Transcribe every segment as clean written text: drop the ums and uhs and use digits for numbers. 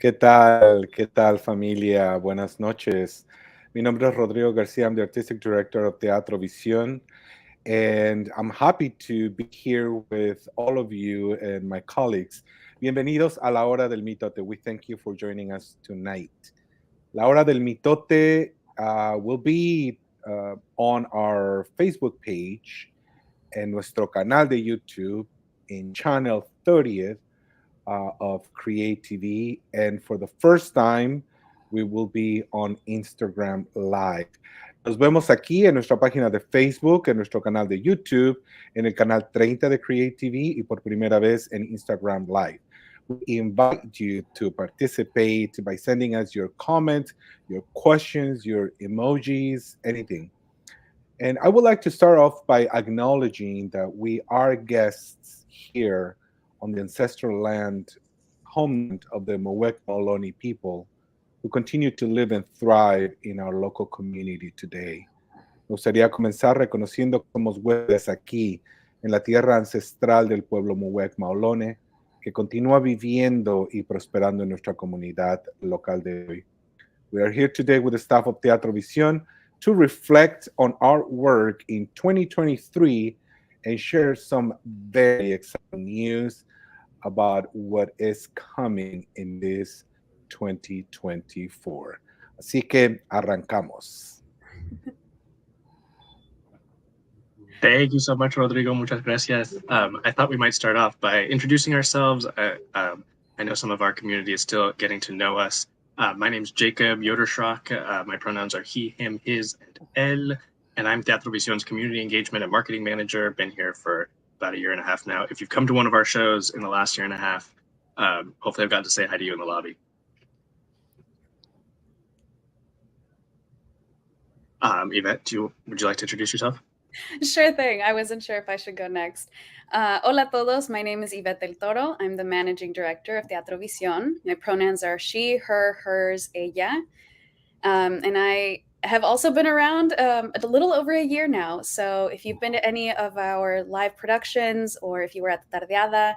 ¿Qué tal? ¿Qué tal, familia? Buenas noches. Mi nombre es Rodrigo García. I'm the Artistic Director of Teatro Visión, and I'm happy to be here with all of you and my colleagues. Bienvenidos a la Hora del Mitote. We thank you for joining us tonight. La Hora del Mitote will be on our Facebook page, en nuestro canal de YouTube, in channel 30th of Create TV. And for the first time, we will be on Instagram Live. Nos vemos aquí en nuestra página de Facebook, en nuestro canal de YouTube, en el canal 30 de Create TV y por primera vez en Instagram Live. We invite you to participate by sending us your comments, your questions, your emojis, anything. And I would like to start off by acknowledging that we are guests here on the ancestral land, homeland of the Muwek Ohlone people, who continue to live and thrive in our local community today. Me gustaría comenzar reconociendo que somos huéspedes aquí, en la tierra ancestral del pueblo Muwek Maolone, que continúa viviendo y prosperando en nuestra comunidad local de hoy. We are here today with the staff of Teatro Visión to reflect on our work in 2023 and share some very exciting news about what is coming in this 2024. Así que arrancamos. Thank you so much, Rodrigo. Muchas gracias. I thought we might start off by introducing ourselves. I know some of our community is still getting to know us. My name is Jacob Yoderschrock. My pronouns are he, him, his, and el. And I'm Teatro Vision's Community Engagement and Marketing Manager. Been here for about a year and a half now. If you've come to one of our shows in the last year and a half, hopefully I've got to say hi to you in the lobby. Ivette, would you like to introduce yourself? Sure thing. I wasn't sure if I should go next. Hola a todos. My name is Ivette del Toro. I'm the managing director of Teatro Visión. My pronouns are she, her, hers, ella. And I have also been around a little over a year now. So if you've been to any of our live productions or if you were at the Tardeada,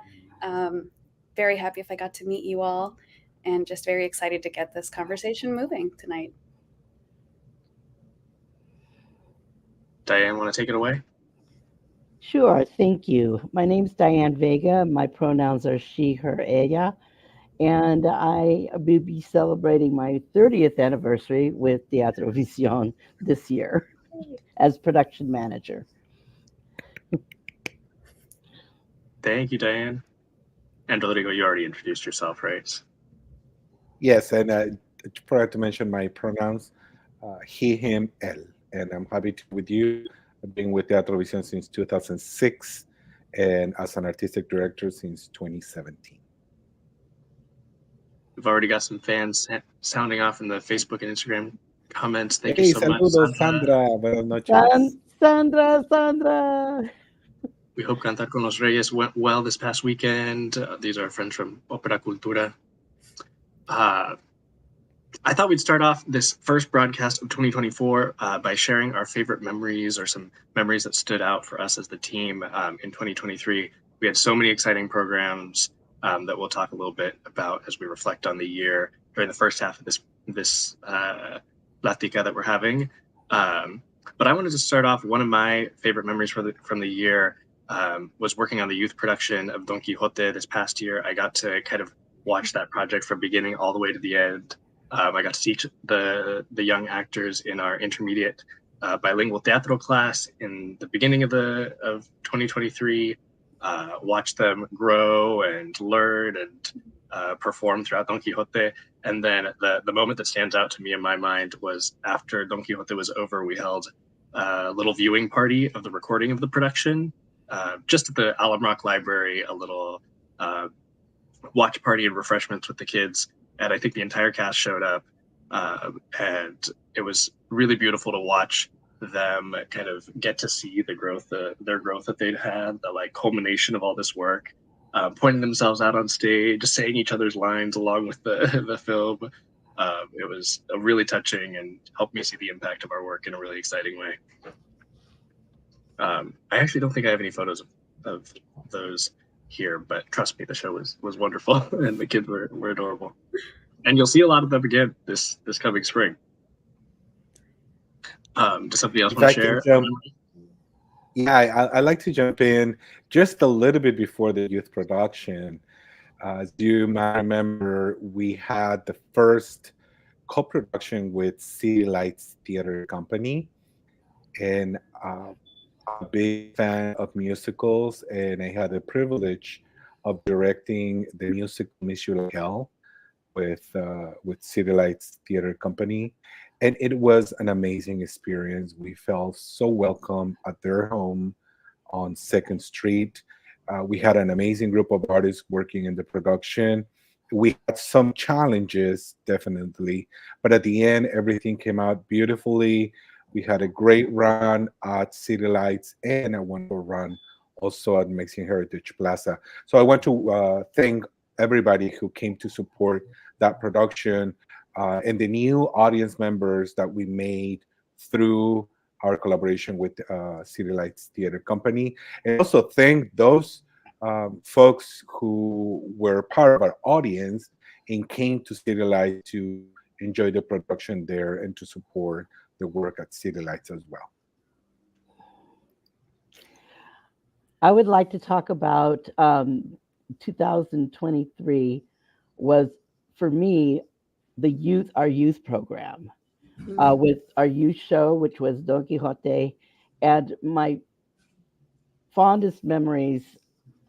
very happy if I got to meet you all and just very excited to get this conversation moving tonight. Dianne, want to take it away? Sure, thank you. My name's Dianne Vega. My pronouns are she, her, ella. And I will be celebrating my 30th anniversary with Teatro Visión this year as production manager. Thank you, Dianne. And Rodrigo, you already introduced yourself, right? Yes, and I forgot to mention my pronouns, he, him, el. And I'm happy to be with you. I've been with Teatro Visión since 2006 and as an artistic director since 2017. We've already got some fans sounding off in the Facebook and Instagram comments. Thank Hey, you so saludos, much, Sandra. Buenas noches. Sandra. We hope Cantar con los Reyes went well this past weekend. These are friends from Opera Cultura. I thought we'd start off this first broadcast of 2024 by sharing our favorite memories or some memories that stood out for us as the team in 2023. We had so many exciting programs that we'll talk a little bit about as we reflect on the year during the first half of this Latica that we're having. But I wanted to start off, one of my favorite memories from the year was working on the youth production of Don Quixote this past year. I got to kind of watch that project from beginning all the way to the end. I got to teach the young actors in our intermediate bilingual teatro class in the beginning of 2023. Watch them grow and learn and perform throughout Don Quixote. And then the moment that stands out to me in my mind was after Don Quixote was over, we held a little viewing party of the recording of the production, just at the Alum Rock Library, a little watch party and refreshments with the kids. And I think the entire cast showed up, and it was really beautiful to watch them kind of get to see their growth that they'd had, the like culmination of all this work, pointing themselves out on stage, saying each other's lines along with the film. It was really touching and helped me see the impact of our work in a really exciting way. I actually don't think I have any photos of those here, but trust me, the show was wonderful and the kids were adorable. And you'll see a lot of them again this coming spring. Does somebody else want to share? Yeah, I like to jump in just a little bit before the youth production. As you might remember, we had the first co-production with City Lights Theater Company, and I'm a big fan of musicals, and I had the privilege of directing the musical Miss You Like Hell with City Lights Theater Company, and it was an amazing experience. We felt so welcome at their home on Second Street. We had an amazing group of artists working in the production. We had some challenges, definitely, but at the end, everything came out beautifully. We had a great run at City Lights and a wonderful run also at Mexican Heritage Plaza. So I want to thank everybody who came to support that production and the new audience members that we made through our collaboration with City Lights Theater Company. And also thank those folks who were part of our audience and came to City Lights to enjoy the production there and to support the work at City Lights as well. I would like to talk about 2023 was, for me, our youth program with our youth show, which was Don Quixote. And my fondest memories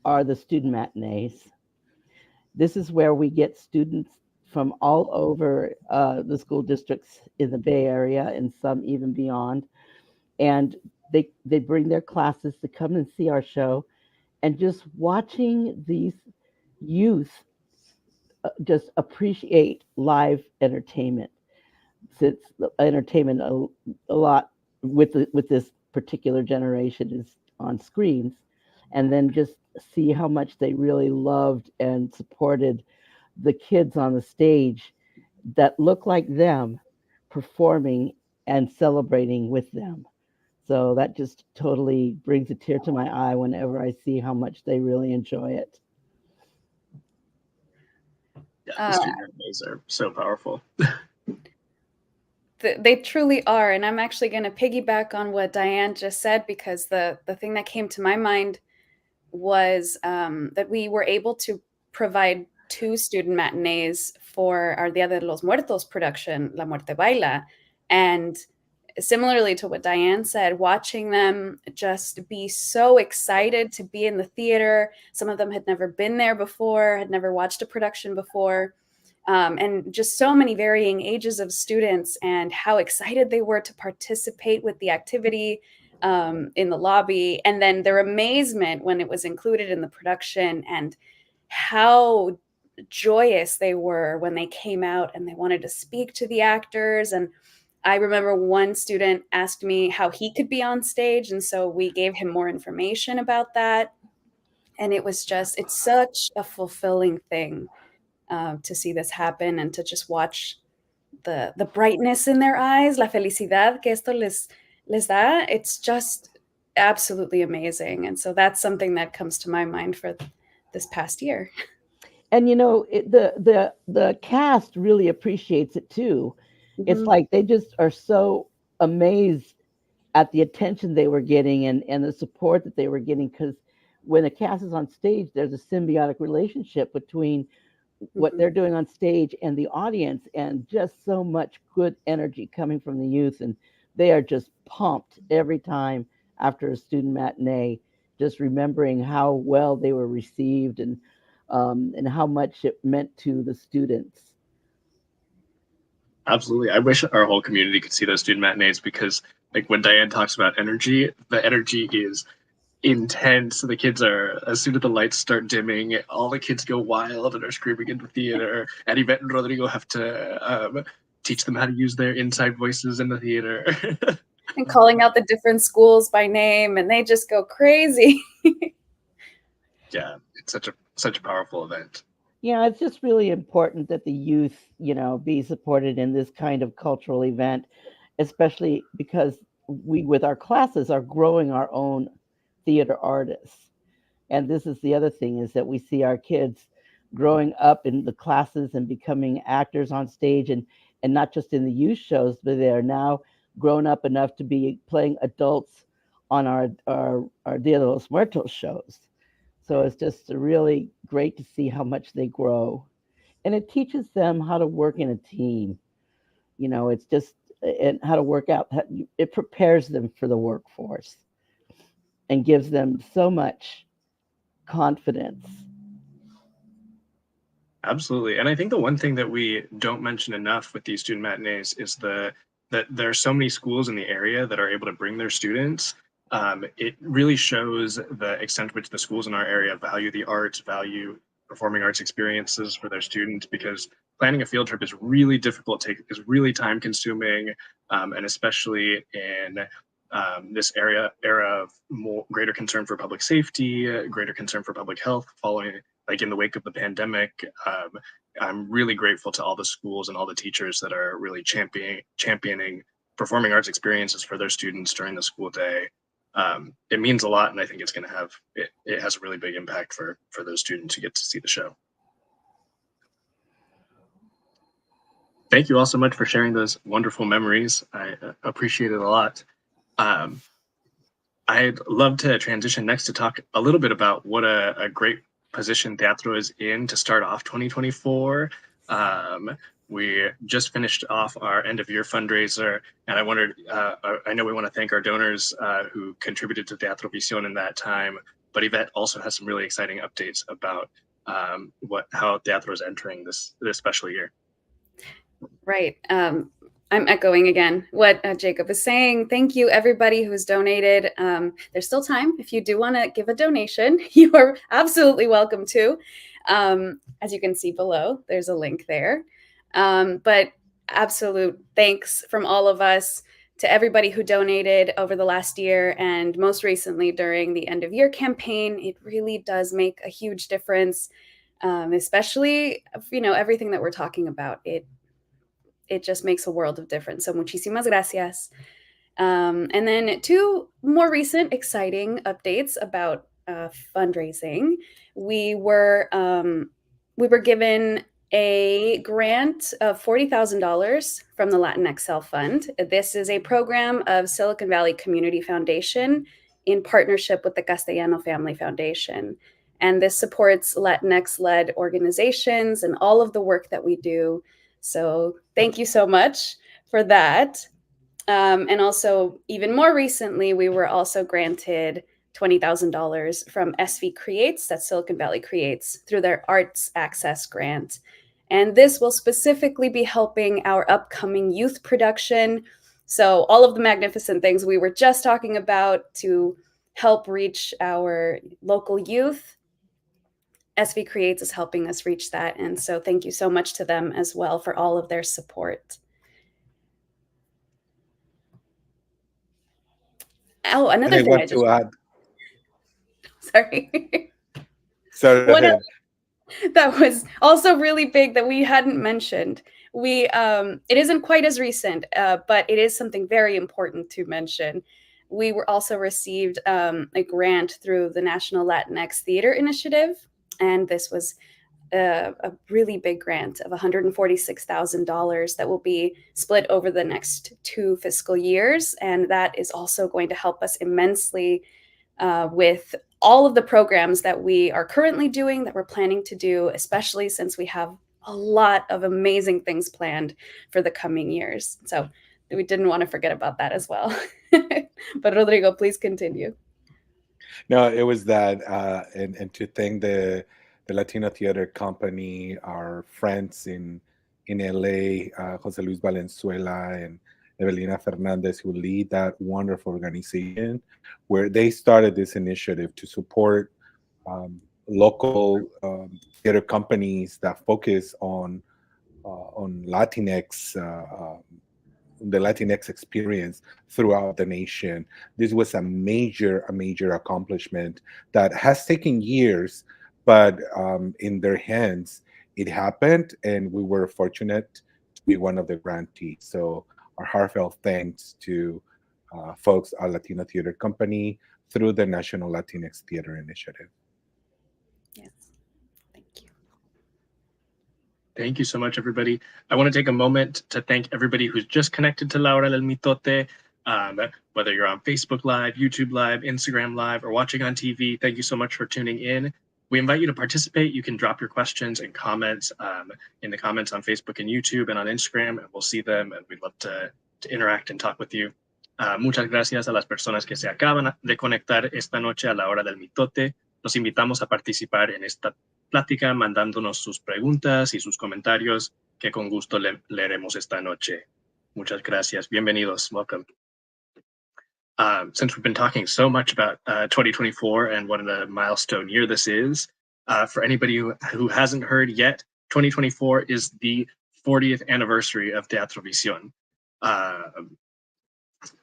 are the student matinees. This is where we get students from all over the school districts in the Bay Area and some even beyond. And they bring their classes to come and see our show. And just watching these youth just appreciate live entertainment, since entertainment a lot with this particular generation is on screens, and then just see how much they really loved and supported the kids on the stage that look like them performing and celebrating with them. So that just totally brings a tear to my eye whenever I see how much they really enjoy it. Yeah, the student matinees are so powerful. They truly are. And I'm actually going to piggyback on what Dianne just said, because the thing that came to my mind was that we were able to provide 2 student matinees for our Dia de los Muertos production, La Muerte Baila. And similarly to what Dianne said, watching them just be so excited to be in the theater. Some of them had never been there before, had never watched a production before. And just so many varying ages of students, and how excited they were to participate with the activity in the lobby, and then their amazement when it was included in the production, and how joyous they were when they came out and they wanted to speak to the actors. And I remember one student asked me how he could be on stage, and so we gave him more information about that. And it's such a fulfilling thing to see this happen, and to just watch the brightness in their eyes, la felicidad que esto les da. It's just absolutely amazing. And so that's something that comes to my mind for this past year. And the cast really appreciates it too. Mm-hmm. It's like they just are so amazed at the attention they were getting and the support that they were getting, because when a cast is on stage, there's a symbiotic relationship between what they're doing on stage and the audience, and just so much good energy coming from the youth, and they are just pumped every time after a student matinee, just remembering how well they were received and how much it meant to the students. Absolutely. I wish our whole community could see those student matinees, because like when Dianne talks about energy, the energy is intense. The kids are, as soon as the lights start dimming, all the kids go wild and are screaming in the theater. And Ivette and Rodrigo have to teach them how to use their inside voices in the theater. And calling out the different schools by name, and they just go crazy. Yeah, it's such a powerful event. Yeah, it's just really important that the youth, be supported in this kind of cultural event, especially because we, with our classes, are growing our own theater artists. And this is the other thing, is that we see our kids growing up in the classes and becoming actors on stage, and not just in the youth shows, but they are now grown up enough to be playing adults on our Dia de los Muertos shows. So it's just really great to see how much they grow. And it teaches them how to work in a team. It's just, and how to work out. It prepares them for the workforce and gives them so much confidence. Absolutely. And I think the one thing that we don't mention enough with these student matinees is that there are so many schools in the area that are able to bring their students. It really shows the extent to which the schools in our area value the arts, value performing arts experiences for their students, because planning a field trip is really difficult, is really time consuming, and especially in this era of greater concern for public safety, greater concern for public health following, like in the wake of the pandemic. I'm really grateful to all the schools and all the teachers that are really championing performing arts experiences for their students during the school day. It means a lot, and I think it's going to have, it has a really big impact for those students who get to see the show. Thank you all so much for sharing those wonderful memories. I appreciate it a lot. I'd love to transition next to talk a little bit about what a great position Teatro is in to start off 2024. We just finished off our end of year fundraiser, and I wondered, I know we want to thank our donors who contributed to Teatro Visión in that time, but Ivette also has some really exciting updates about how Teatro is entering this special year. Right. I'm echoing again what Jacob is saying. Thank you, everybody who's donated. There's still time. If you do want to give a donation, you are absolutely welcome to. As you can see below, there's a link there. But absolute thanks from all of us to everybody who donated over the last year, and most recently during the end of year campaign. It really does make a huge difference, especially, everything that we're talking about. It just makes a world of difference. So muchísimas gracias. And then two more recent exciting updates about fundraising. We were given a grant of $40,000 from the Latinx Self Fund. This is a program of Silicon Valley Community Foundation in partnership with the Castellano Family Foundation. And this supports Latinx-led organizations and all of the work that we do. So thank you so much for that. And also, even more recently, we were also granted $20,000 from SV Creates, that's Silicon Valley Creates, through their Arts Access Grant. And this will specifically be helping our upcoming youth production. So all of the magnificent things we were just talking about to help reach our local youth, SV Creates is helping us reach that. And so thank you so much to them as well for all of their support. Oh, another thing I just want to add. Sorry. That was also really big that we hadn't mentioned. It isn't quite as recent, but it is something very important to mention. We were also received a grant through the National Latinx Theater Initiative. And this was a really big grant of $146,000 that will be split over the next 2 fiscal years. And that is also going to help us immensely with all of the programs that we are currently doing, that we're planning to do, especially since we have a lot of amazing things planned for the coming years. So we didn't want to forget about that as well. But Rodrigo, please continue. No, it was that, and to thank the Latino Theater Company, our friends in LA, Jose Luis Valenzuela and Evelina Fernandez, who lead that wonderful organization, where they started this initiative to support local theater companies that focus on Latinx, the Latinx experience throughout the nation. This was a major accomplishment that has taken years, but in their hands, it happened, and we were fortunate to be one of the grantees. So our heartfelt thanks to folks at Latino Theater Company through the National Latinx Theater Initiative. Yes, thank you. Thank you so much, everybody. I want to take a moment to thank everybody who's just connected to La Hora del Mitote, whether you're on Facebook Live, YouTube Live, Instagram Live, or watching on TV. Thank you so much for tuning in. We invite you to participate. You can drop your questions and comments in the comments on Facebook and YouTube and on Instagram, and we'll see them, and we'd love to interact and talk with you. Muchas gracias a las personas que se acaban de conectar esta noche a La Hora del Mitote. Los invitamos a participar en esta plática mandándonos sus preguntas y sus comentarios que con gusto leeremos esta noche. Muchas gracias. Bienvenidos. Welcome. Since we've been talking so much about 2024 and what a milestone year this is, for anybody who hasn't heard yet, 2024 is the 40th anniversary of Teatro Visión.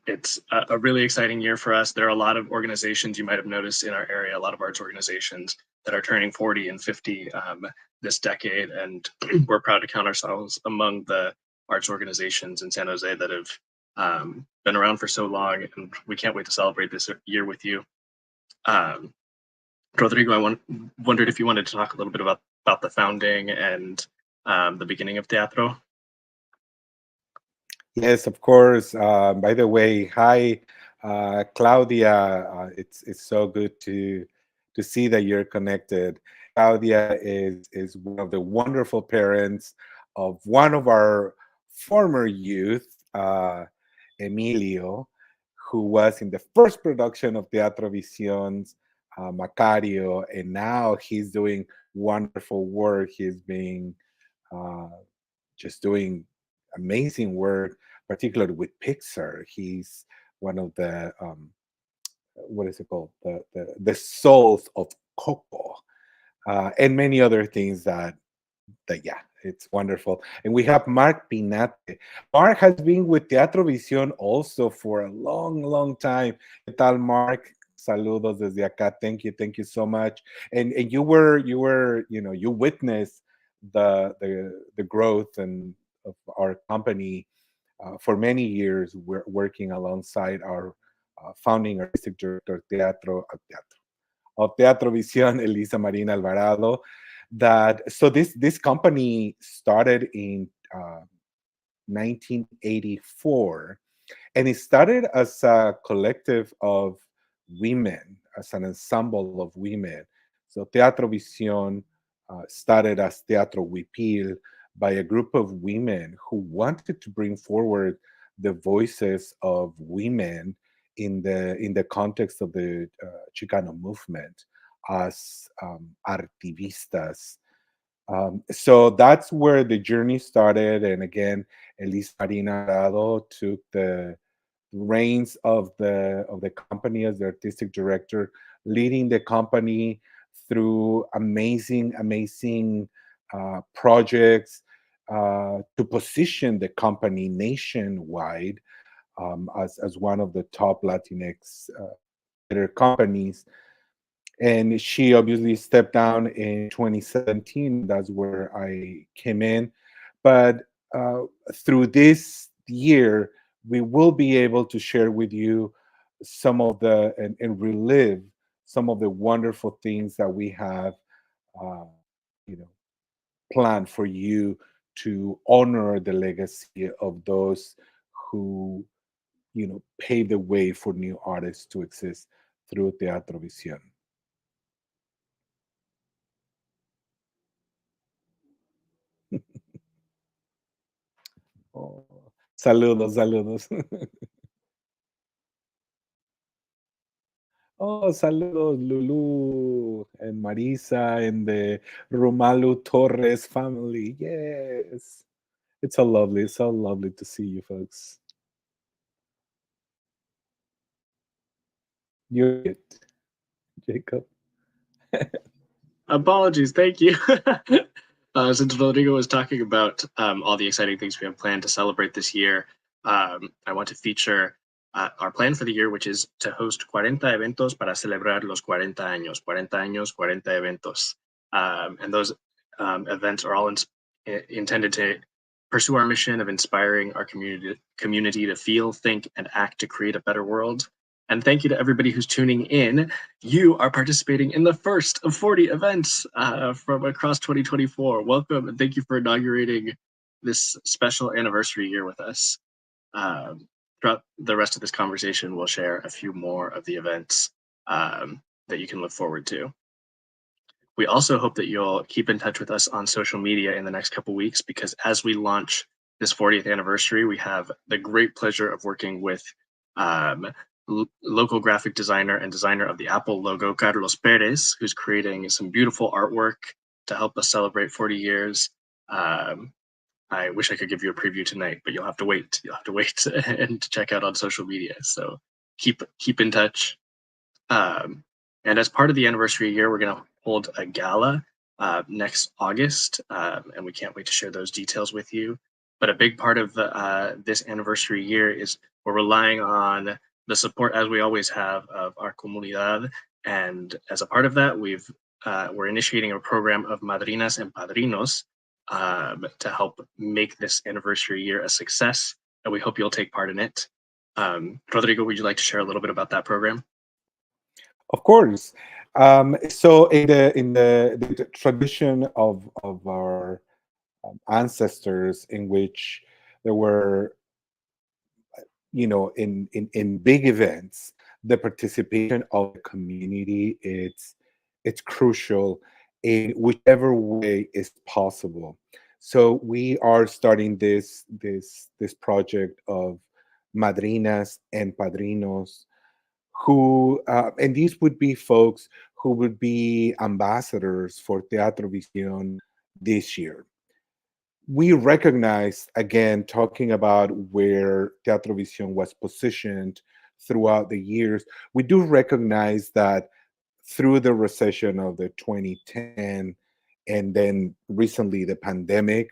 It's a really exciting year for us. There are a lot of organizations you might have noticed in our area, a lot of arts organizations that are turning 40 and 50 this decade. And we're proud to count ourselves among the arts organizations in San Jose that have been around for so long. And we can't wait to celebrate this year with you. Rodrigo, I wondered if you wanted to talk a little bit about the founding and the beginning of Teatro. Yes, of course. By the way, hi, Claudia. It's so good to see that you're connected. Claudia is one of the wonderful parents of one of our former youth, Emilio, who was in the first production of Teatro Vision's Macario, and now he's doing wonderful work. He's being just doing amazing work, particularly with Pixar. He's one of the what is it called? The souls of Coco, and many other things that yeah, it's wonderful. And we have Mark Pinate. Mark has been with Teatro Visión also for a long, long time. ¿Qué tal, Mark? Saludos desde acá. Thank you so much. And you witnessed the growth and of our company for many years. We're working alongside our founding artistic director of Teatro Visión, Elisa Marina Alvarado. So this company started in 1984, and it started as a collective of women, as an ensemble of women. So Teatro Visión started as Teatro Huipil by a group of women who wanted to bring forward the voices of women in the context of the Chicano movement as artivistas. So that's where the journey started. And again, Elisa Marina Arado took the reins of the company as the artistic director, leading the company through amazing projects to position the company nationwide as one of the top Latinx theater companies. And she obviously stepped down in 2017. That's where I came in. But through this year, we will be able to share with you some of and relive some of the wonderful things that we have, uh, you know, planned for you to honor the legacy of those who, paved the way for new artists to exist through Teatro Visión. Oh, saludos. Oh, saludos, Lulu and Marisa and the Romalu Torres family. Yes. It's so lovely to see you folks. You're it, Jacob. Apologies. Thank you. Since Rodrigo was talking about all the exciting things we have planned to celebrate this year, I want to feature our plan for the year, which is to host 40 eventos para celebrar los 40 años. 40 años, 40 eventos. And those events are all intended to pursue our mission of inspiring our community to feel, think, and act to create a better world. And thank you to everybody who's tuning in. You are participating in the first of 40 events from across 2024. Welcome and thank you for inaugurating this special anniversary year with us. Throughout the rest of this conversation, we'll share a few more of the events that you can look forward to. We also hope that you'll keep in touch with us on social media in the next couple weeks, because as we launch this 40th anniversary, we have the great pleasure of working with local graphic designer and designer of the Apple logo, Carlos Perez, who's creating some beautiful artwork to help us celebrate 40 years. I wish I could give you a preview tonight, but you'll have to wait. You'll have to wait and check out on social media. So keep in touch. And as part of the anniversary year, we're going to hold a gala next August, and we can't wait to share those details with you. But a big part of this anniversary year is we're relying on the support, as we always have, of our comunidad. And as a part of that, we're initiating a program of madrinas and padrinos to help make this anniversary year a success, and we hope you'll take part in it. Rodrigo, would you like to share a little bit about that program? Of course. So in the tradition of our ancestors, in which there were, in big events, the participation of the community, it's crucial in whichever way is possible. So we are starting this project of madrinas and padrinos, who and these would be folks who would be ambassadors for Teatro Visión this year. We recognize, again, talking about where Teatro Visión was positioned throughout the years, we do recognize that through the recession of the 2010 and then recently the pandemic,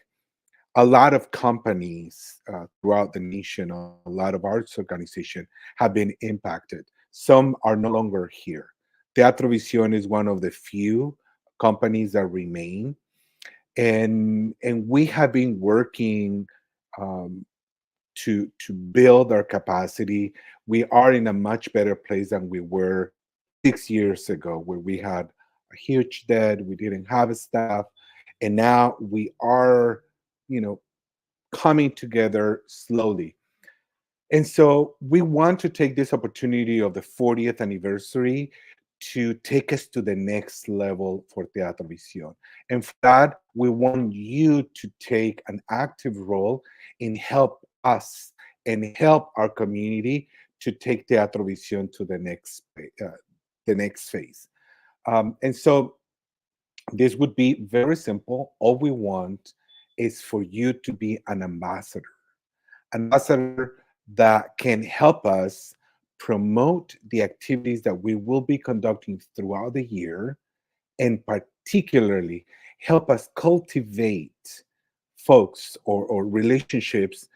a lot of companies throughout the nation, a lot of arts organizations have been impacted. Some are no longer here. Teatro Visión is one of the few companies that remain, and we have been working um, to build our capacity. We are in a much better place than we were 6 years ago, where we had a huge debt, we didn't have a staff, and now we are, you know, coming together slowly. And so we want to take this opportunity of the 40th anniversary to take us to the next level for Teatro Visión. And for that, we want you to take an active role in help us and help our community to take Teatro Visión to the next phase. And so this would be very simple. All we want is for you to be an ambassador that can help us promote the activities that we will be conducting throughout the year, and particularly help us cultivate folks or relationships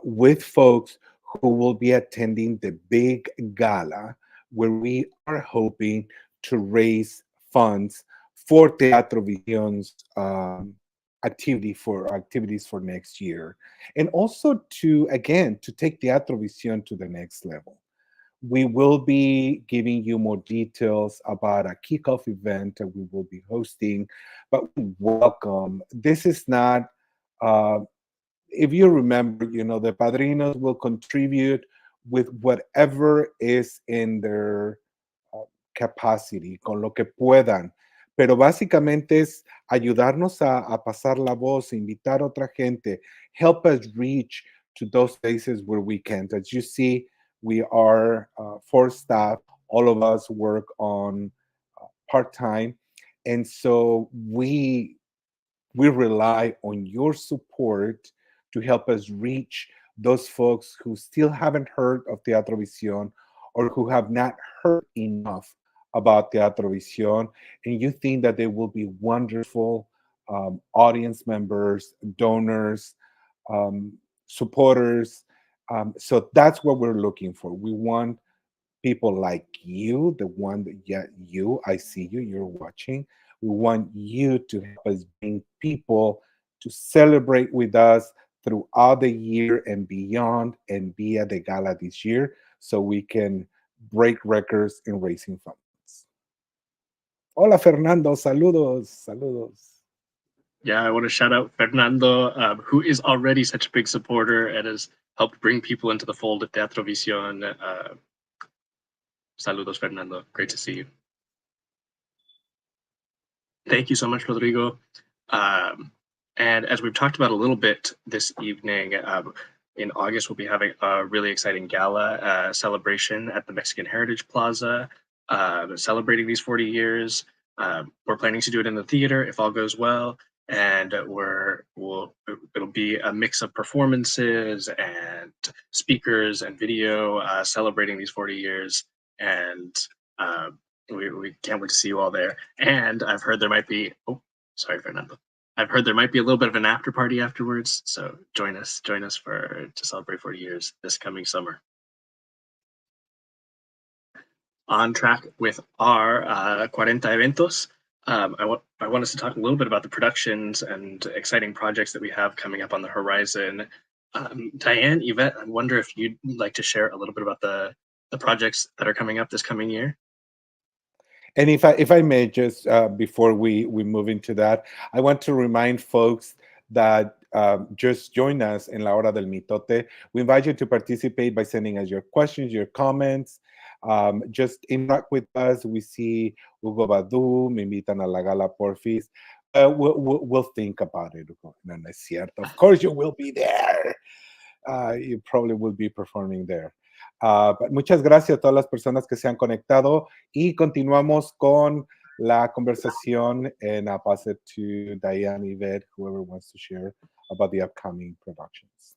with folks who will be attending the big gala, where we are hoping to raise funds for Teatro Vision's activities for next year, and also to, again, to take Teatro Visión to the next level. We will be giving you more details about a kickoff event that we will be hosting, but welcome. This is not, uh, if you remember, the padrinos will contribute with whatever is in their uh, capacity, con lo que puedan. Pero básicamente es ayudarnos a pasar la voz, invitar a otra gente, help us reach to those places where we can't. As you see, we are 4 staff. All of us work on part-time. And so we rely on your support to help us reach those folks who still haven't heard of Teatro Visión, or who have not heard enough about Teatro Visión, and you think that they will be wonderful audience members, donors, um, supporters. So that's what we're looking for. We want people like you, the one that, yeah, I see you, you're watching. We want you to help us bring people to celebrate with us throughout the year and beyond, and be at the gala this year, so we can break records, and raising funds. Hola, Fernando. Saludos. Saludos. Yeah, I want to shout out Fernando, who is already such a big supporter and has helped bring people into the fold of Teatro Visión. Saludos, Fernando. Great to see you. Thank you so much, Rodrigo. And as we've talked about a little bit this evening, in August, we'll be having a really exciting gala celebration at the Mexican Heritage Plaza, celebrating these 40 years. We're planning to do it in the theater if all goes well. And it'll be a mix of performances and speakers and video celebrating these 40 years. And we can't wait to see you all there. And I've heard there might be, sorry, Fernando. I've heard there might be a little bit of an after party afterwards. So join us to celebrate 40 years this coming summer. On track with our 40 eventos. I want us to talk a little bit about the productions and exciting projects that we have coming up on the horizon. Dianne, Ivette, I wonder if you'd like to share a little bit about the projects that are coming up this coming year. And if I may, just before we move into that, I want to remind folks that just join us in La Hora del Mitote. We invite you to participate by sending us your questions, your comments. Just interact with us. We see Hugo Badu, me invitan a la gala porfis. We'll think about it. No, no es cierto. Of course you will be there. You probably will be performing there. Muchas gracias a todas las personas que se han conectado y continuamos con la conversación, and I'll pass it to Dianne, Ivette, whoever wants to share about the upcoming productions.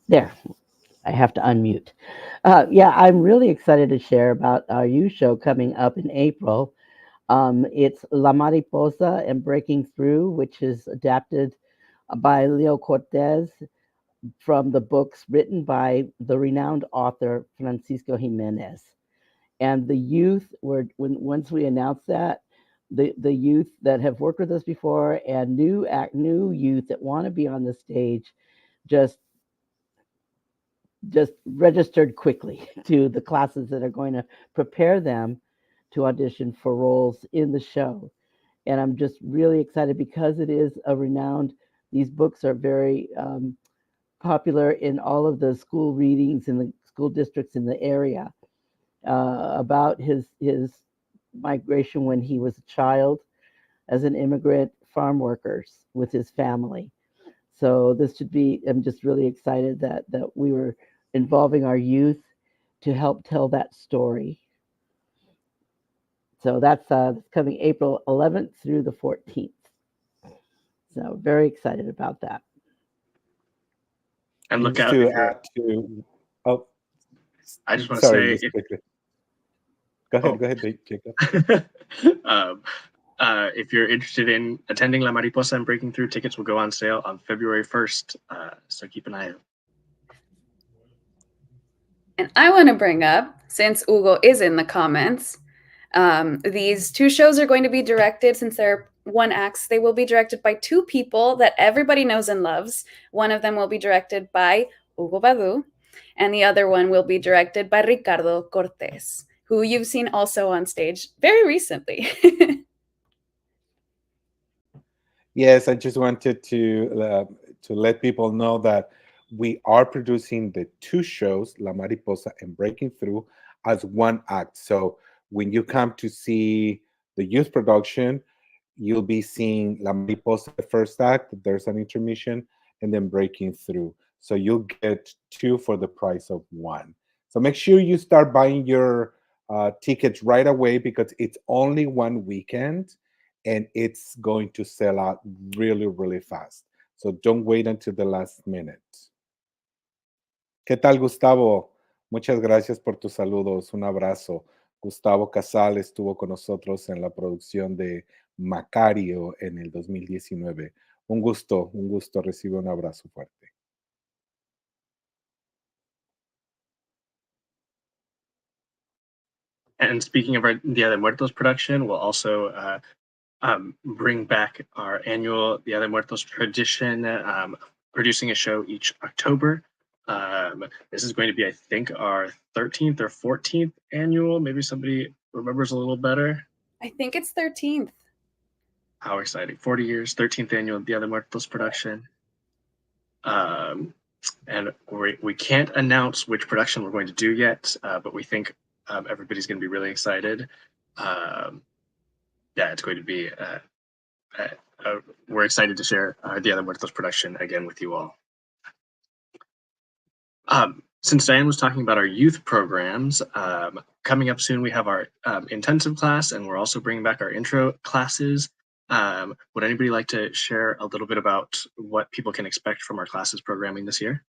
There, I have to unmute. Yeah, I'm really excited to share about our youth show coming up in April. It's La Mariposa and Breaking Through, which is adapted by Leo Cortez from the books written by the renowned author Francisco Jimenez. And the youth once we announced that, the youth that have worked with us before and new youth that want to be on the stage just registered quickly to the classes that are going to prepare them to audition for roles in the show. And I'm just really excited because it is a renowned, these books are very popular in all of the school readings in the school districts in the area, about his migration when he was a child as an immigrant farm workers with his family. So this should be, I'm just really excited that we were involving our youth to help tell that story. So that's coming April 11th through the 14th. So very excited about that. And look Just out. I just want to say, go ahead, Jacob. If you're interested in attending La Mariposa and Breaking Through, tickets will go on sale on February 1st. So keep an eye out. And I want to bring up, since Hugo is in the comments, these two shows are going to be directed, since they're one acts, they will be directed by two people that everybody knows and loves. One of them will be directed by Hugo Badu, and the other one will be directed by Ricardo Cortés, who you've seen also on stage very recently. Yes, I just wanted to let people know that we are producing the two shows, La Mariposa and Breaking Through, as one act. So when you come to see the youth production, you'll be seeing La Mariposa, the first act, there's an intermission, and then Breaking Through. So you'll get two for the price of one. So make sure you start buying your tickets right away, because it's only one weekend and it's going to sell out really, really fast. So don't wait until the last minute. ¿Qué tal, Gustavo? Muchas gracias por tus saludos. Un abrazo. Gustavo Casal estuvo con nosotros en la producción de Macario en el 2019. Un gusto, recibe un abrazo fuerte. And speaking of our Dia de Muertos production, we'll also bring back our annual Dia de Muertos tradition, producing a show each October. This is going to be, I think, our 13th or 14th annual. Maybe somebody remembers a little better. I think it's 13th. How exciting. 40 years, 13th annual Dia de Muertos production. And we can't announce which production we're going to do yet, but we think everybody's going to be really excited. Yeah, it's going to be, we're excited to share Dia de Muertos production again with you all. Since Dianne was talking about our youth programs, coming up soon we have our intensive class, and we're also bringing back our intro classes. Would anybody like to share a little bit about what people can expect from our classes programming this year?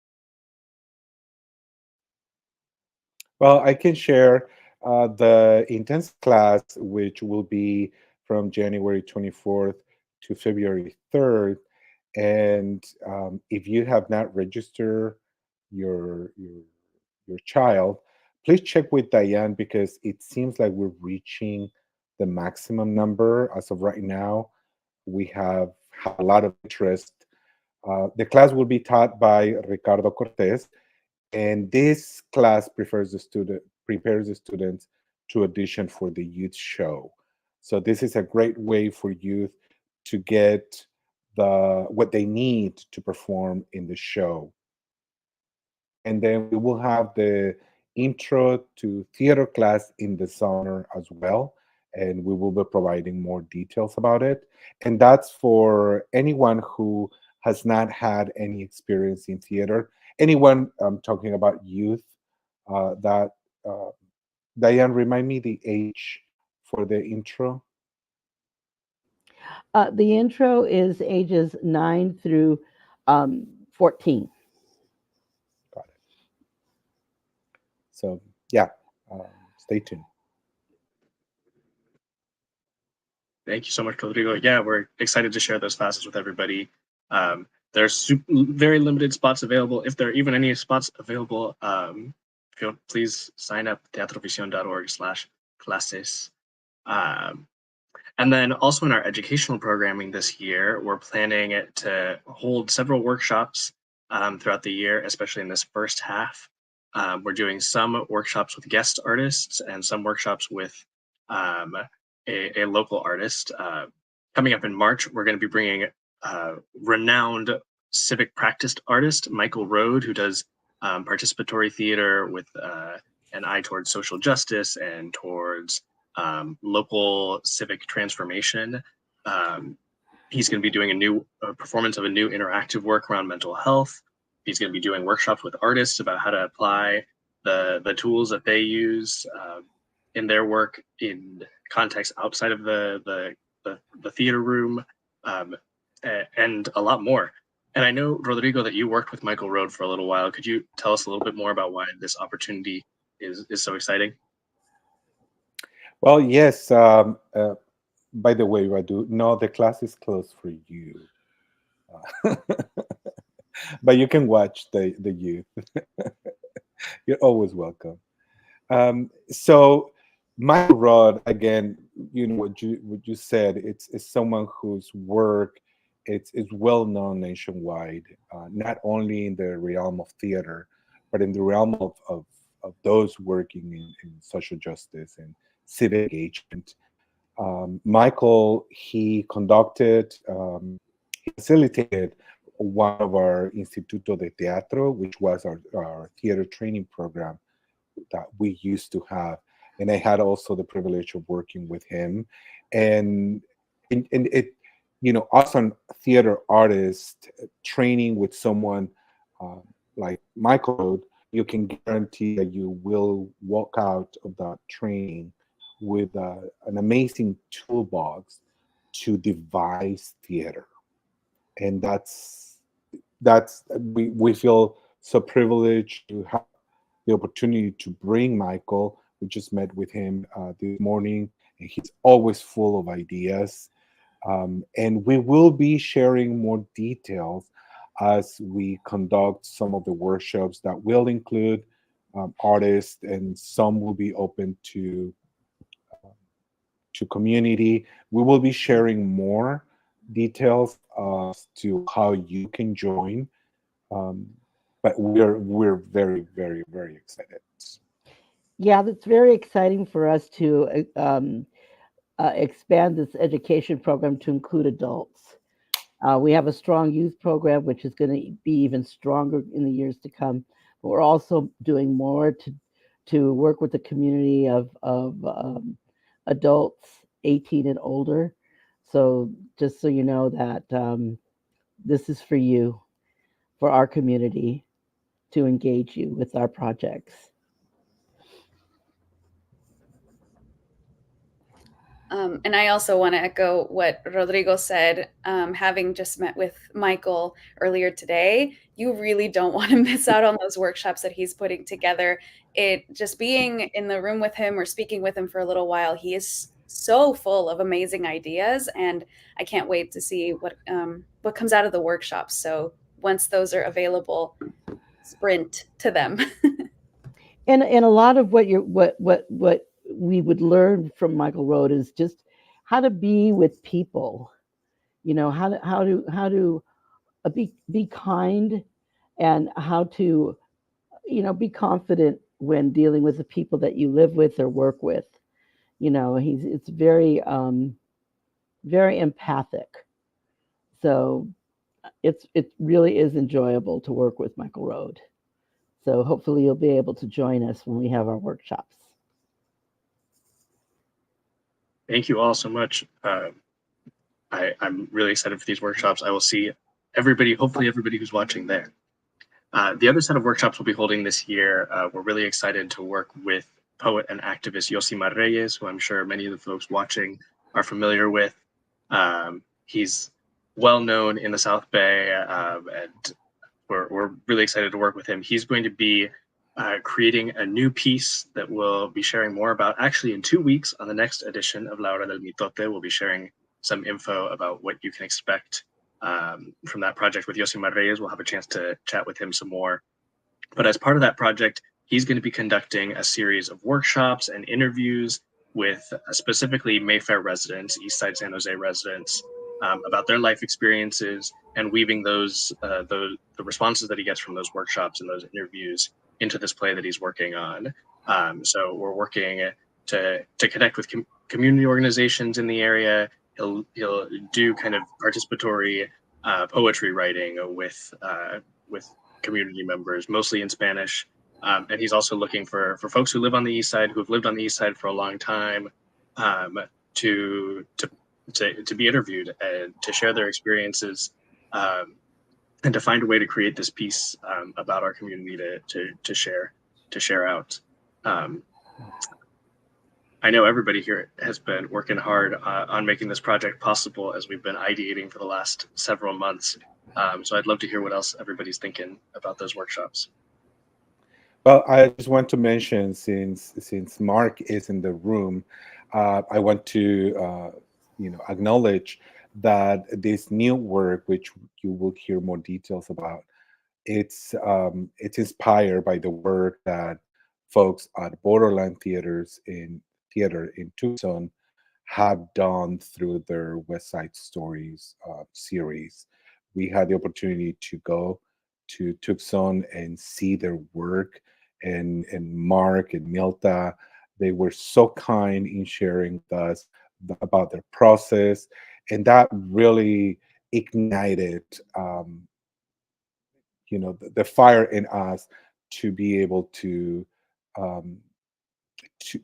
Well, I can share the intensive class, which will be from January 24th to February 3rd. And if you have not registered your child, please check with Dianne, because it seems like we're reaching the maximum number as of right now. We have a lot of interest. The class will be taught by Ricardo Cortez, and this class prepares the students to audition for the youth show. So this is a great way for youth to get what they need to perform in the show. And then we will have the intro to theater class in the summer as well, and we will be providing more details about it. And that's for anyone who has not had any experience in theater. Anyone, I'm talking about youth, that Dianne, remind me the age for the intro. The intro is ages 9 through 14. Got it. So yeah, stay tuned. Thank you so much, Rodrigo. Yeah, we're excited to share those classes with everybody. There's very limited spots available. If there are even any spots available, please sign up teatrovision.org/clases. And then also in our educational programming this year, we're planning to hold several workshops throughout the year, especially in this first half. We're doing some workshops with guest artists and some workshops with a local artist. Coming up in March, we're going to be bringing renowned civic practice artist Michael Road, who does participatory theater with an eye towards social justice and towards local civic transformation. He's going to be doing a new performance of a new interactive work around mental health. He's going to be doing workshops with artists about how to apply the tools that they use in their work in context outside of the theater room, and a lot more. And I know, Rodrigo, that you worked with Michael Road for a little while. Could you tell us a little bit more about why this opportunity is so exciting? Well, yes. By the way, Radu, no, the class is closed for you. But you can watch the youth. You're always welcome. So Michael Rod, again, you know what you said. It's someone whose work it's well known nationwide, not only in the realm of theater, but in the realm of those working in social justice and civic engagement. Michael, he conducted, he facilitated one of our Instituto de Teatro, which was our theater training program that we used to have. And I had also the privilege of working with him. And it, you know, us on theater artists training with someone like Michael, you can guarantee that you will walk out of that training with an amazing toolbox to devise theater. And that's we feel so privileged to have the opportunity to bring Michael. We just met with him this morning, and he's always full of ideas. And we will be sharing more details as we conduct some of the workshops that will include artists, and some will be open to community. We will be sharing more details as to how you can join. But we're very, very, very excited. Yeah, that's very exciting for us to expand this education program to include adults. We have a strong youth program, which is going to be even stronger in the years to come. But we're also doing more to work with the community of adults 18 and older. So just so you know that this is for you, for our community, to engage you with our projects. And I also want to echo what Rodrigo said. Having just met with Michael earlier today, you really don't want to miss out on those workshops that he's putting together. It just being in the room with him or speaking with him for a little while, he is so full of amazing ideas, and I can't wait to see what comes out of the workshops. So once those are available, sprint to them. And a lot of what we would learn from Michael Road is just how to be with people. You know, how to be kind, and how to be confident when dealing with the people that you live with or work with. You know, it's very empathic. So it really is enjoyable to work with Michael Road. So hopefully you'll be able to join us when we have our workshops. Thank you all so much. I'm really excited for these workshops. I will see everybody, hopefully everybody who's watching there. The other set of workshops we'll be holding this year, we're really excited to work with poet and activist Yosimar Reyes, who I'm sure many of the folks watching are familiar with. He's well known in the South Bay, and we're really excited to work with him. He's going to be creating a new piece that we'll be sharing more about actually in 2 weeks on the next edition of La Hora del Mitote. We'll be sharing some info about what you can expect from that project with Yosimar Reyes. We'll have a chance to chat with him some more. But as part of that project, he's going to be conducting a series of workshops and interviews with specifically Mayfair residents, East Side San Jose residents, about their life experiences, and weaving the responses that he gets from those workshops and those interviews into this play that he's working on. So we're working to connect with community organizations in the area. He'll do kind of participatory poetry writing with community members, mostly in Spanish. And he's also looking for folks who live on the East Side, who have lived on the East Side for a long time, to be interviewed and to share their experiences, and to find a way to create this piece about our community to share out. I know everybody here has been working hard on making this project possible as we've been ideating for the last several months. So I'd love to hear what else everybody's thinking about those workshops. Well, I just want to mention, since Mark is in the room, I want to acknowledge that this new work, which you will hear more details about, it's inspired by the work that folks at Borderland Theater in Tucson have done through their West Side Stories series. We had the opportunity to go to Tucson and see their work, and Mark and Milta, they were so kind in sharing with us about their process, and that really ignited the fire in us to be able um,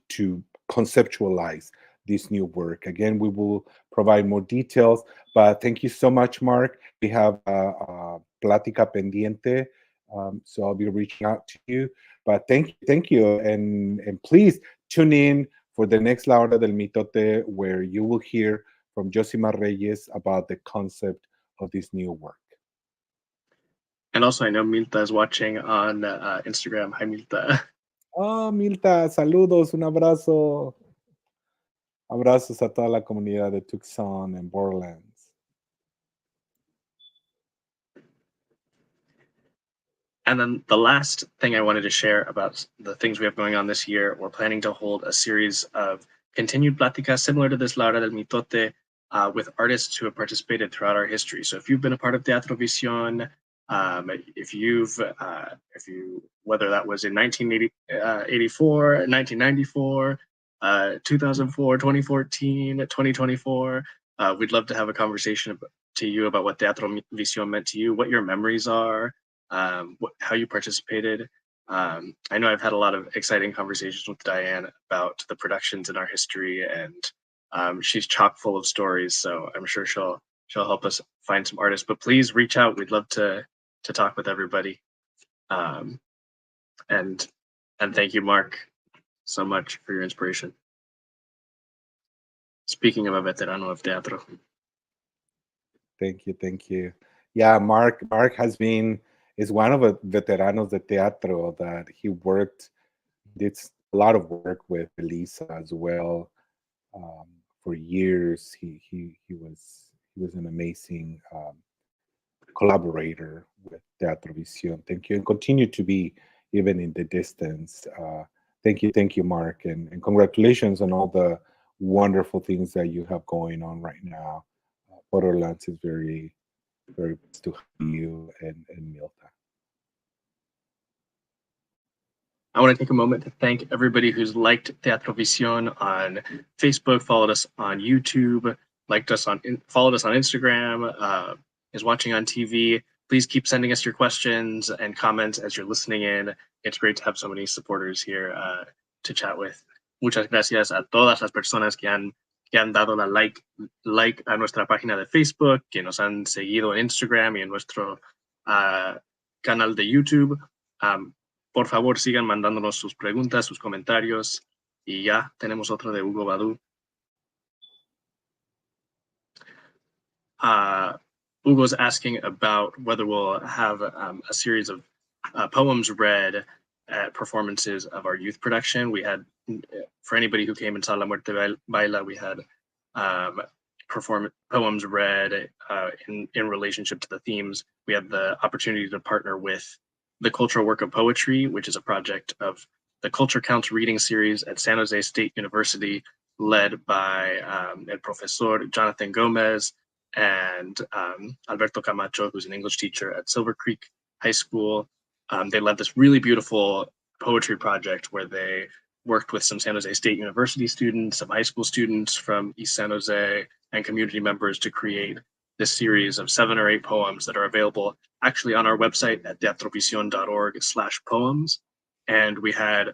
to conceptualize this new work. Again, we will provide more details, but thank you so much, Mark. We have a plática pendiente, so I'll be reaching out to you. But thank you, and please tune in for the next La Hora del Mitote, where you will hear from Yosimar Reyes about the concept of this new work. And also, I know Milta is watching on Instagram. Hi, Milta. Oh, Milta, saludos, un abrazo. Abrazos a toda la comunidad de Tucson and Borderlands. And then the last thing I wanted to share about the things we have going on this year, we're planning to hold a series of continued pláticas similar to this La Hora del Mitote with artists who have participated throughout our history. So if you've been a part of Teatro Visión, If you, whether that was in 1984, 1994, 2004, 2014, 2024, we'd love to have a conversation to you about what Teatro Visión meant to you, what your memories are, how you participated. I know I've had a lot of exciting conversations with Dianne about the productions in our history, and she's chock full of stories, so I'm sure she'll help us find some artists. But please reach out. We'd love to talk with everybody. And thank you, Mark, so much for your inspiration. Speaking of a veterano of teatro. Thank you. Yeah, Mark is one of the veteranos de teatro that he did a lot of work with Elisa as well. For years, he was an amazing collaborator with Teatro Visión. Thank you, and continue to be even in the distance. Thank you, Mark, and congratulations on all the wonderful things that you have going on right now. Borderlands is very blessed to have you and Milta. I want to take a moment to thank everybody who's liked Teatro Visión on Facebook, followed us on YouTube, followed us on Instagram, is watching on TV. Please keep sending us your questions and comments as you're listening in. It's great to have so many supporters here to chat with. Muchas gracias a todas las personas que han dado la like a nuestra página de Facebook, que nos han seguido en Instagram y en nuestro canal de YouTube. Por favor, sigan mandándonos sus preguntas, sus comentarios. Y ya tenemos otra de Hugo Badu. Hugo's asking about whether we'll have a series of poems read at performances of our youth production. We had, for anybody who came and saw La Muerte Baila, we had poems read in relationship to the themes. We had the opportunity to partner with the Cultural Work of Poetry, which is a project of the Culture Counts reading series at San Jose State University, led by El Professor Jonathan Gomez and Alberto Camacho, who's an English teacher at Silver Creek High School. They led this really beautiful poetry project where they worked with some San Jose State University students, some high school students from East San Jose, and community members to create this series of 7 or 8 poems that are available actually on our website at teatrovision.org/poems. And we had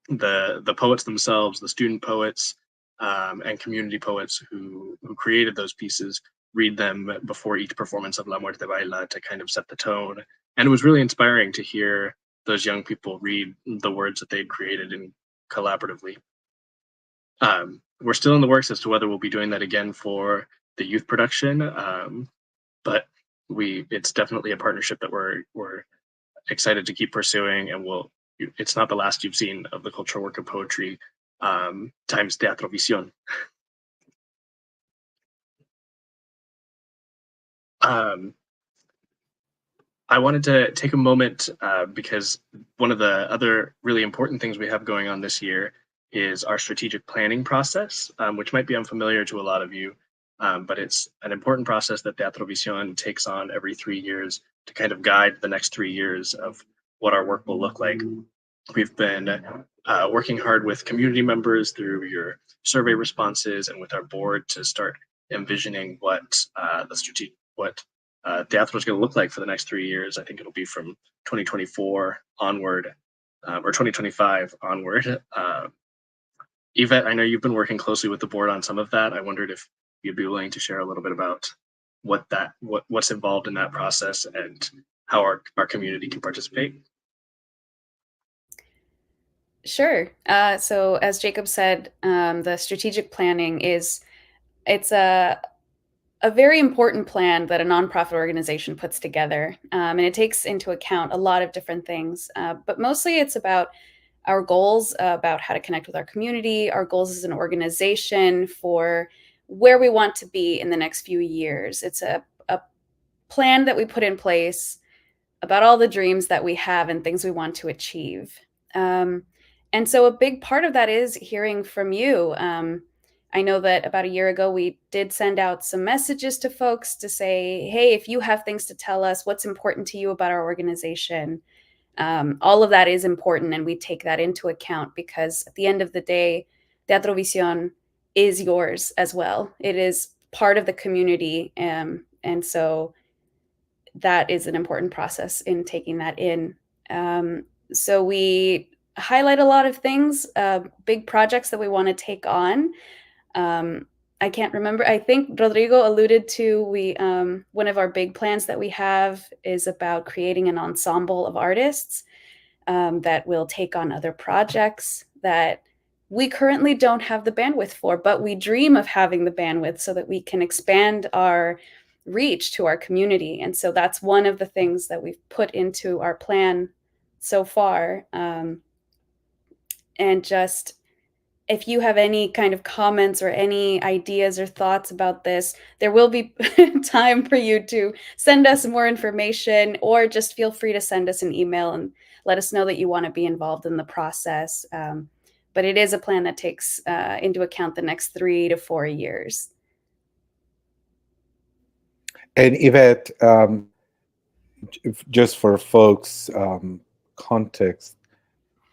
the poets themselves, the student poets and community poets who created those pieces, read them before each performance of La Muerte Baila to kind of set the tone. And it was really inspiring to hear those young people read the words that they'd created and collaboratively. We're still in the works as to whether we'll be doing that again for the youth production, but it's definitely a partnership that we're excited to keep pursuing, and it's not the last you've seen of the Cultural Work of Poetry times Teatro Visión. I wanted to take a moment because one of the other really important things we have going on this year is our strategic planning process, which might be unfamiliar to a lot of you, but it's an important process that Teatro Visión takes on every 3 years to kind of guide the next 3 years of what our work will look like. We've been working hard with community members through your survey responses and with our board to start envisioning what teatro is going to look like for the next 3 years. I think it'll be from 2024 onward, or 2025 onward. Ivette, I know you've been working closely with the board on some of that. I wondered if you'd be willing to share a little bit about what's involved in that process and how our community can participate. Sure. So as Jacob said, the strategic planning it's a very important plan that a nonprofit organization puts together. And it takes into account a lot of different things, but mostly it's about our goals, about how to connect with our community, our goals as an organization for where we want to be in the next few years. It's a plan that we put in place about all the dreams that we have and things we want to achieve. And so a big part of that is hearing from you. I know that about a year ago, we did send out some messages to folks to say, hey, if you have things to tell us, what's important to you about our organization? All of that is important, and we take that into account because at the end of the day, Teatro Visión is yours as well. It is part of the community, and so that is an important process in taking that in. So we highlight a lot of things, big projects that we want to take on. I can't remember. I think Rodrigo alluded to one of our big plans that we have is about creating an ensemble of artists that will take on other projects that we currently don't have the bandwidth for, but we dream of having the bandwidth so that we can expand our reach to our community. And so that's one of the things that we've put into our plan so far. And just if you have any kind of comments or any ideas or thoughts about this, there will be time for you to send us more information, or just feel free to send us an email and let us know that you want to be involved in the process. But it is a plan that takes into account the next 3 to 4 years. And Yvette, just for folks' context,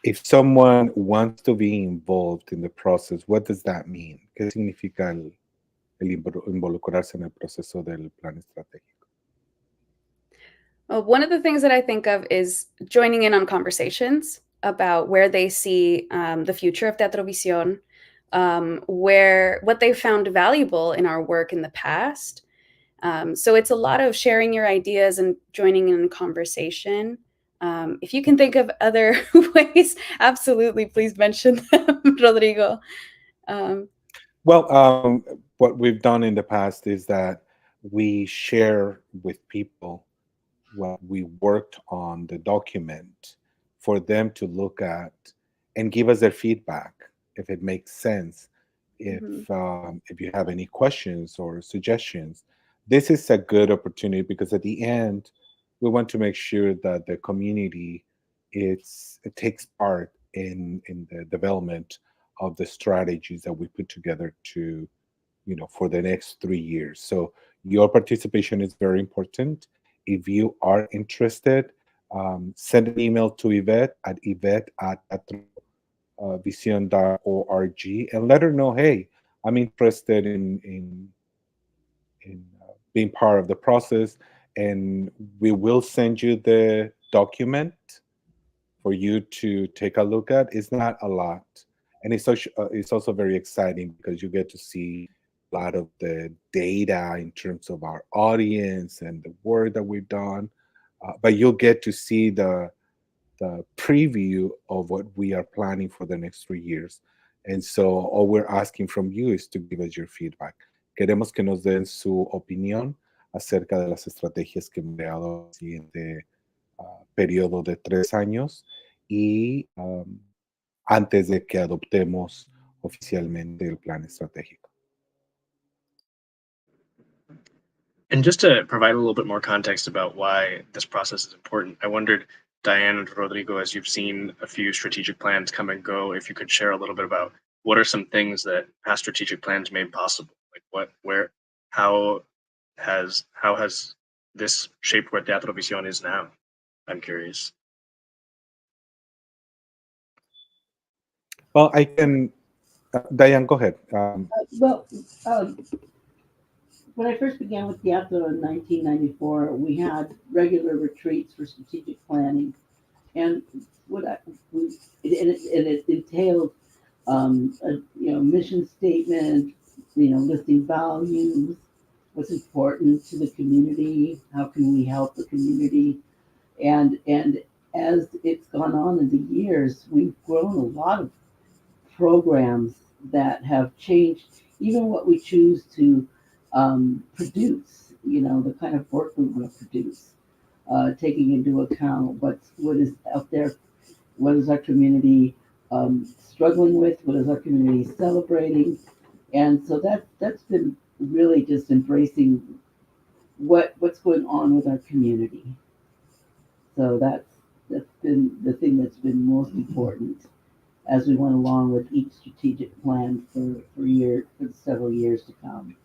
if someone wants to be involved in the process, what does that mean? ¿Qué significa el involucrarse en el proceso del plan estratégico? Well, one of the things that I think of is joining in on conversations about where they see the future of Teatro Visión, what they found valuable in our work in the past. So it's a lot of sharing your ideas and joining in conversation. If you can think of other ways, absolutely, please mention them, Rodrigo. Well, what we've done in the past is that we share with people what we worked on the document for them to look at and give us their feedback if it makes sense. If you have any questions or suggestions, this is a good opportunity because at the end, we want to make sure that the community it takes part in the development of the strategies that we put together to, for the next 3 years. So your participation is very important. If you are interested, send an email to Ivette at teatrovision.org and let her know, hey, I'm interested in being part of the process, and we will send you the document for you to take a look at. It's not a lot, and it's also very exciting because you get to see a lot of the data in terms of our audience and the work that we've done, but you'll get to see the preview of what we are planning for the next 3 years. And so all we're asking from you is to give us your feedback. Queremos que nos den su opinión acerca de las estrategias que hemos creado en el siguiente periodo de 3 años y antes de que adoptemos oficialmente el plan estratégico. And just to provide a little bit more context about why this process is important, I wondered, Dianne and Rodrigo, as you've seen a few strategic plans come and go, if you could share a little bit about what are some things that past strategic plans made possible? Like how has this shaped where Teatro Visión is now? I'm curious. Well, I can, Dianne, go ahead. When I first began with Teatro in 1994, we had regular retreats for strategic planning, and it entailed a mission statement, listing values, what's important to the community, how can we help the community, and as it's gone on in the years, we've grown a lot of programs that have changed even what we choose to produce, the kind of work we want to produce, taking into account what is out there, what is our community struggling with, what is our community celebrating. And so that's been really just embracing what's going on with our community. So that's been the thing that's been most important. as we went along with each strategic plan for several years to come.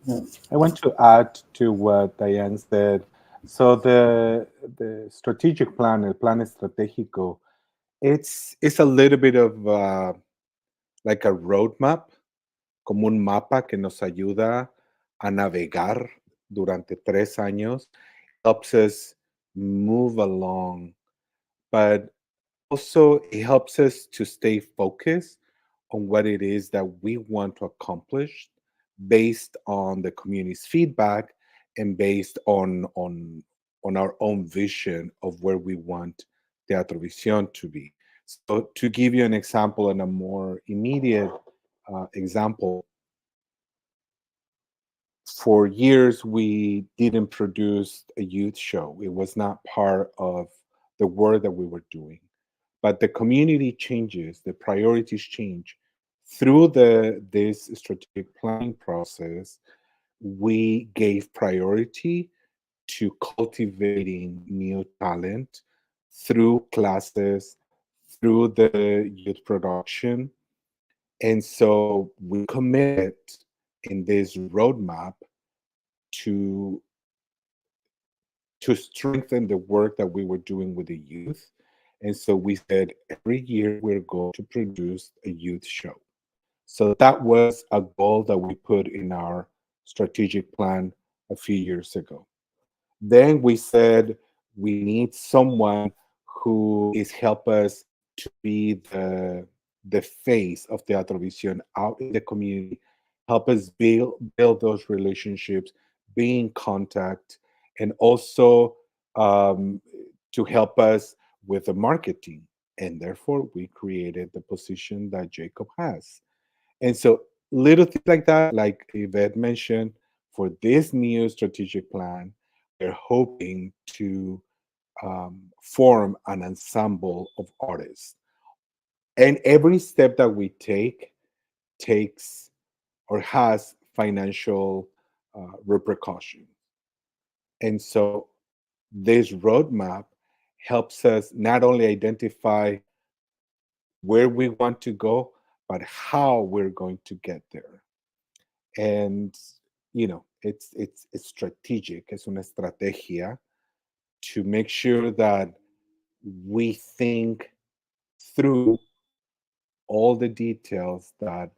So, I want to add to what Diane said. So the strategic plan, el plan estratégico, it's a little bit of like a roadmap, como un mapa que nos ayuda a navegar durante 3 años, helps us move along, but also it helps us to stay focused on what it is that we want to accomplish based on the community's feedback and based on our own vision of where we want Teatro Visión to be. So to give you an example and a more immediate example, for years we didn't produce a youth show. It was not part of the work that we were doing. But the community changes, the priorities change. Through this strategic planning process, we gave priority to cultivating new talent through classes, through the youth production. And so we committed in this roadmap to to strengthen the work that we were doing with the youth. And so we said every year we're going to produce a youth show. So that was a goal that we put in our strategic plan a few years ago. Then we said we need someone who is help us to be the face of Teatro Visión out in the community, help us build those relationships, be in contact, and also to help us with the marketing. And therefore, we created the position that Jacob has. And so, little things like that, like Yvette mentioned, for this new strategic plan, we're hoping to form an ensemble of artists. And every step that we take takes or has financial repercussions. And so this roadmap helps us not only identify where we want to go, but how we're going to get there. And it's strategic. Es una estrategia to make sure that we think through all the details that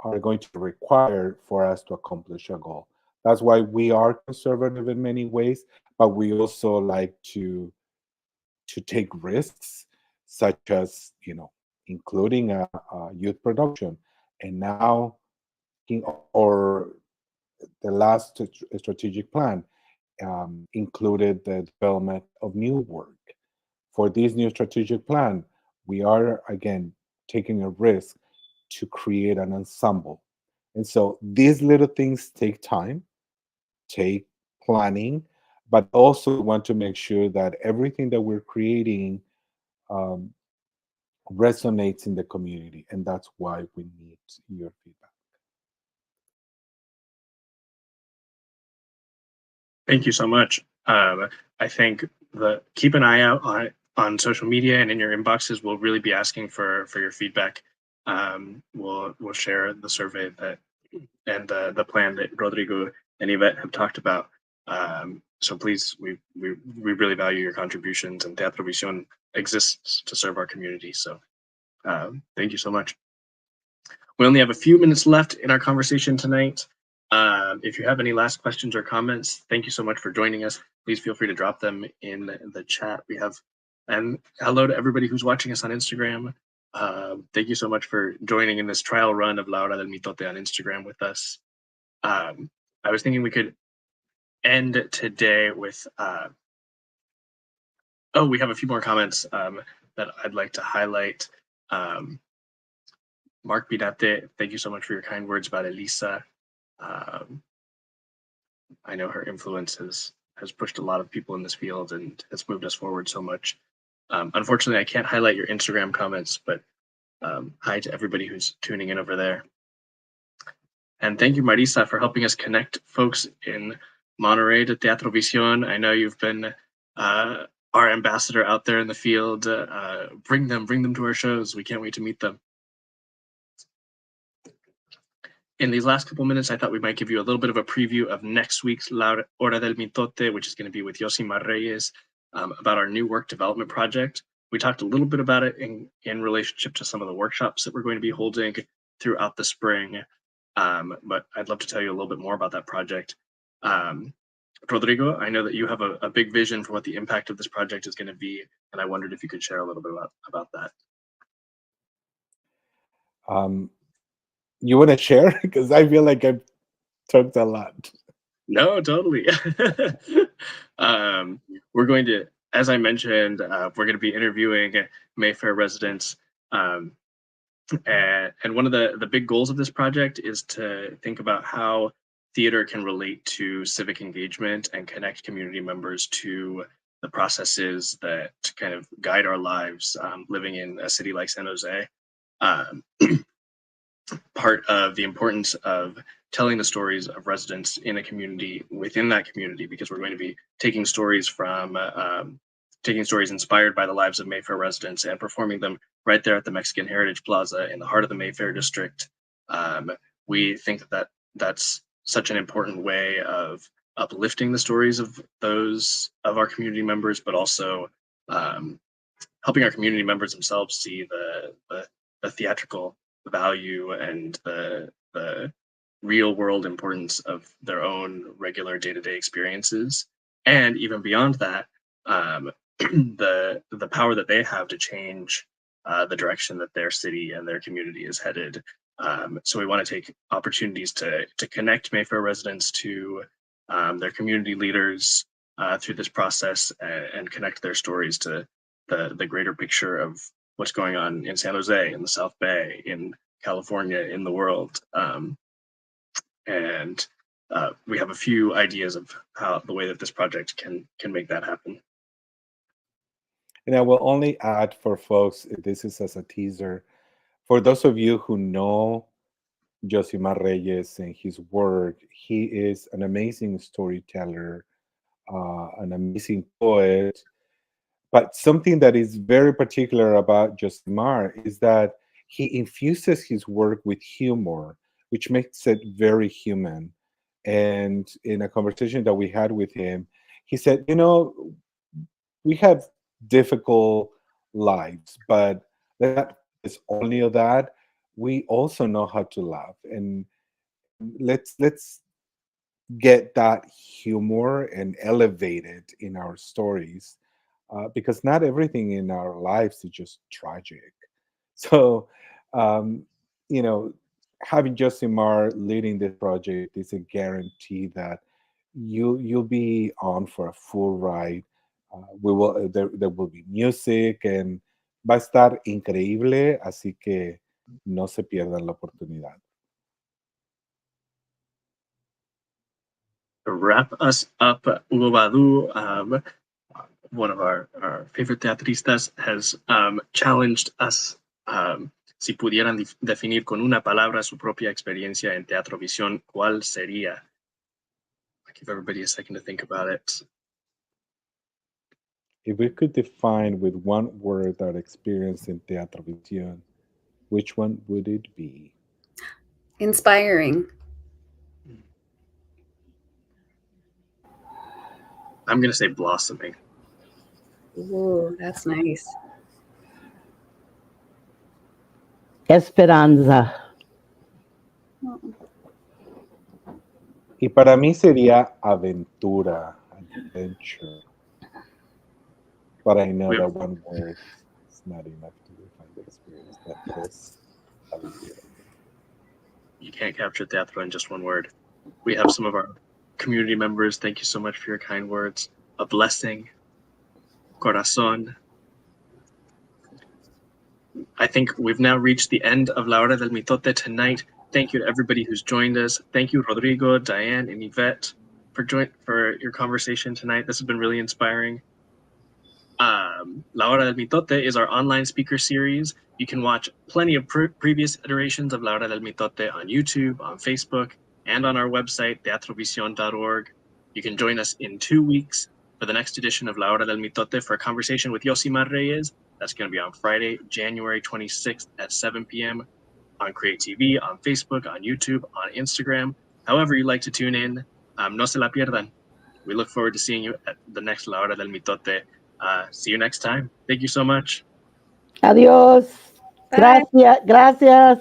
are going to be required for us to accomplish a goal. That's why we are conservative in many ways, but we also like to take risks, such as including a youth production, and now or the last strategic plan included the development of new work. For this new strategic plan, we are again taking a risk to create an ensemble. And so these little things take time, take planning, but also want to make sure that everything that we're creating um, resonates in the community. And that's why we need your feedback. Thank you so much. I think keep an eye out on social media and in your inboxes. We'll really be asking for your feedback. We'll share the survey and the plan that Rodrigo and Ivette have talked about. So please, we really value your contributions, and Teatro Visión exists to serve our community. So thank you so much. We only have a few minutes left in our conversation tonight. If you have any last questions or comments, thank you so much for joining us. Please feel free to drop them in the chat. And hello to everybody who's watching us on Instagram. Thank you so much for joining in this trial run of La Hora del Mitote on Instagram with us. I was thinking we could end today with, we have a few more comments that I'd like to highlight. Mark Bidate, thank you so much for your kind words about Elisa. I know her influence has pushed a lot of people in this field and has moved us forward so much. Unfortunately, I can't highlight your Instagram comments, but hi to everybody who's tuning in over there. And thank you, Marisa, for helping us connect folks in Monterrey to Teatro Visión. I know you've been our ambassador out there in the field. Bring them to our shows. We can't wait to meet them. In these last couple minutes, I thought we might give you a little bit of a preview of next week's Hora del Mitote, which is going to be with Yosimar Reyes, about our new work development project. We talked a little bit about it in relationship to some of the workshops that we're going to be holding throughout the spring, but I'd love to tell you a little bit more about that project. Rodrigo, I know that you have a big vision for what the impact of this project is going to be, and I wondered if you could share a little bit about that. You want to share? Because I feel like I've talked a lot. No, totally. We're going to, as I mentioned, we're going to be interviewing Mayfair residents. And one of the big goals of this project is to think about how theater can relate to civic engagement and connect community members to the processes that kind of guide our lives living in a city like San Jose. Part of the importance of telling the stories of residents in a community within that community, because we're going to be taking stories from inspired by the lives of Mayfair residents and performing them right there at the Mexican Heritage Plaza in the heart of the Mayfair district. We think that that's such an important way of uplifting the stories of those of our community members, but also helping our community members themselves see the theatrical value and the real world importance of their own regular day-to-day experiences, and even beyond that, the power that they have to change the direction that their city and their community is headed. So we want to take opportunities to connect Mayfair residents to their community leaders through this process, and connect their stories to the greater picture of what's going on in San Jose, in the South Bay, in California, in the world. And we have a few ideas of how the way that this project can make that happen. And I will only add for folks, this is as a teaser, for those of you who know Yosimar Reyes and his work, he is an amazing storyteller, an amazing poet. But something that is very particular about Yosimar is that he infuses his work with humor, which makes it very human. And in a conversation that we had with him, he said, we have difficult lives, but that is only of that. We also know how to laugh, and let's get that humor and elevate it in our stories, because not everything in our lives is just tragic. So, um, having Josimar leading this project is a guarantee that you'll be on for a full ride. There will be music, and va a estar increíble, así que no se pierdan la oportunidad. To wrap us up, Hugo Badu, one of our favorite teatristas, has challenged us. Si pudieran definir con una palabra su propia experiencia en Teatro Visión, ¿cuál sería? I'll give everybody a second to think about it. If we could define with one word our experience in Teatro Visión, which one would it be? Inspiring. I'm going to say blossoming. Ooh, that's nice. Esperanza. Y para mí sería aventura, adventure. But I know that one word is not enough to define the experience. That is aventura. You can't capture teatro in just one word. We have some of our community members. Thank you so much for your kind words. A blessing. Corazón. I think we've now reached the end of La Hora del Mitote tonight. Thank you to everybody who's joined us. Thank you, Rodrigo, Dianne, and Ivette, for your conversation tonight. This has been really inspiring. La Hora del Mitote is our online speaker series. You can watch plenty of previous iterations of La Hora del Mitote on YouTube, on Facebook, and on our website, teatrovision.org. You can join us in 2 weeks for for the next edition of La Hora del Mitote for a conversation with Yosimar Reyes. That's going to be on Friday, January 26th at 7 p.m. on Create TV, on Facebook, on YouTube, on Instagram. However you like to tune in, no se la pierdan. We look forward to seeing you at the next La Hora del Mitote. See you next time. Thank you so much. Adiós. Bye. Gracias.